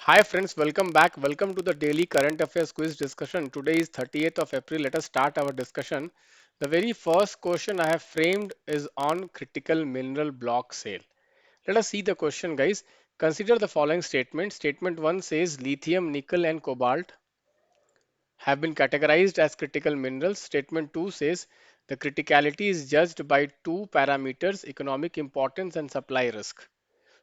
Hi friends, welcome back. Welcome to the daily current affairs quiz discussion. Today is 30th of April. Let us start our discussion. The very first question I have framed is on critical mineral block sale. Let us see the question, guys. Consider the following statement. Statement 1 says lithium, nickel and cobalt have been categorized as critical minerals. Statement 2 says the criticality is judged by two parameters, economic importance and supply risk.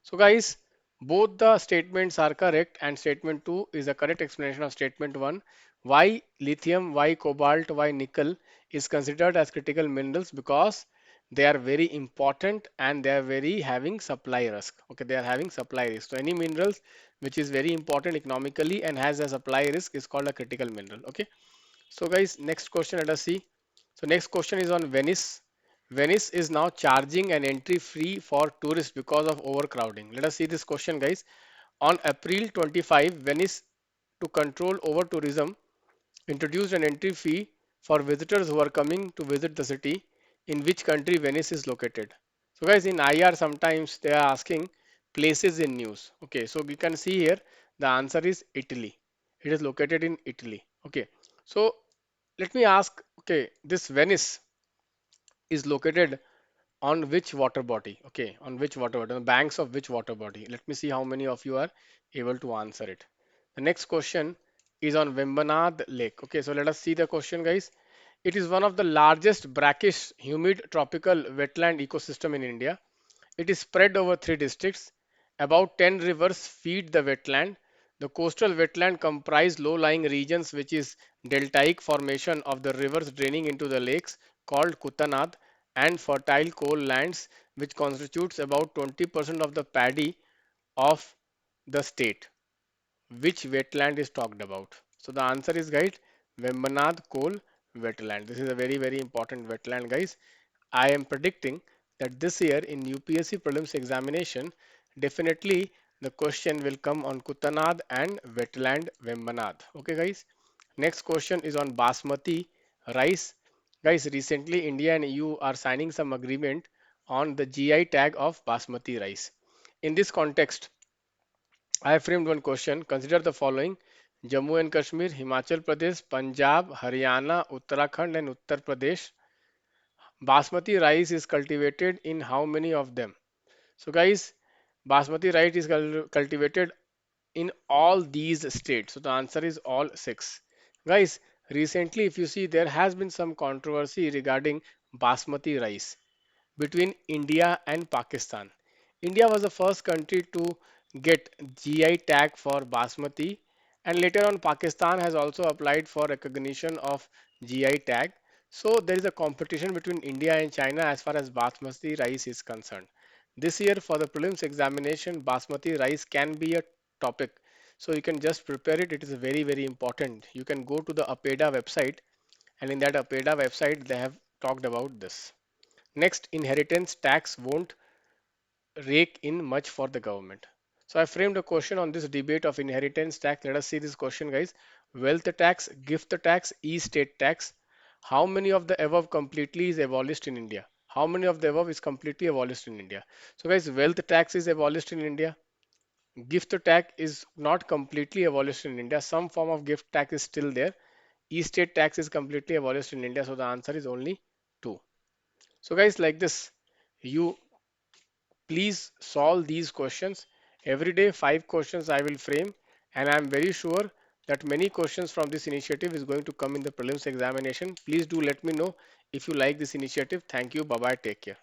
So guys, both the statements are correct and statement 2 is a correct explanation of statement 1. Why lithium, why cobalt, why nickel is considered as critical minerals because they are very important and they are very having supply risk. Okay, they are having supply risk. So any minerals which is very important economically and has a supply risk is called a critical mineral. Okay. So guys, next question let us see. So next question is on Venice. Venice is now charging an entry fee for tourists because of overcrowding. Let us see this question, guys. On April 25, Venice, to control over tourism, introduced an entry fee for visitors who are coming to visit the city. In which country Venice is located? So guys, in IR sometimes they are asking places in news. Okay, so we can see here the answer is Italy. It is located in Italy. Okay, so let me ask, okay, this Venice is located on which water body? Okay, on which water body? On the banks of which water body? Let me see how many of you are able to answer it. The next question is on Vembanad Lake. Okay, so let us see the question, guys. It is one of the largest brackish, humid tropical wetland ecosystem in India. It is spread over three districts. About 10 rivers feed the wetland. The coastal wetland comprise low-lying regions which is deltaic formation of the rivers draining into the lakes called Kutanad and fertile coal lands which constitutes about 20% of the paddy of the state. Which wetland is talked about? So the answer is, guys, Vembanad coal wetland. This is a very important wetland, guys. I am predicting that this year in UPSC prelims examination, definitely the question will come on Kutanad and wetland Vembanad. Okay, guys. Next question is on Basmati rice. Guys, recently India and EU are signing some agreement on the GI tag of Basmati rice. In this context, I have framed one question. Consider the following: Jammu and Kashmir, Himachal Pradesh, Punjab, Haryana, Uttarakhand, and Uttar Pradesh. Basmati rice is cultivated in how many of them? So, guys, Basmati rice is cultivated in all these states. So, the answer is all six. Guys, recently, if you see, there has been some controversy regarding Basmati rice between India and Pakistan. India was the first country to get GI tag for Basmati, and later on Pakistan has also applied for recognition of GI tag. So there is a competition between India and China as far as Basmati rice is concerned. This year for the prelims examination, Basmati rice can be a topic. So you can just prepare it. It is very important. You can go to the APEDA website, and in that APEDA website they have talked about this. Next, inheritance tax won't rake in much for the government. So I framed a question on this debate of inheritance tax. Let us see this question, guys. Wealth tax, gift tax, estate tax. How many of the above completely is abolished in India? How many of the above is completely abolished in India? So guys, wealth tax is abolished in India. Gift tax is not completely abolished in India. Some form of gift tax is still there. Estate tax is completely abolished in India. So the answer is only two. So guys, like this, you please solve these questions. Every day, 5 questions I will frame, and I am very sure that many questions from this initiative is going to come in the prelims examination. Please do let me know if you like this initiative. Thank you. Bye bye. Take care.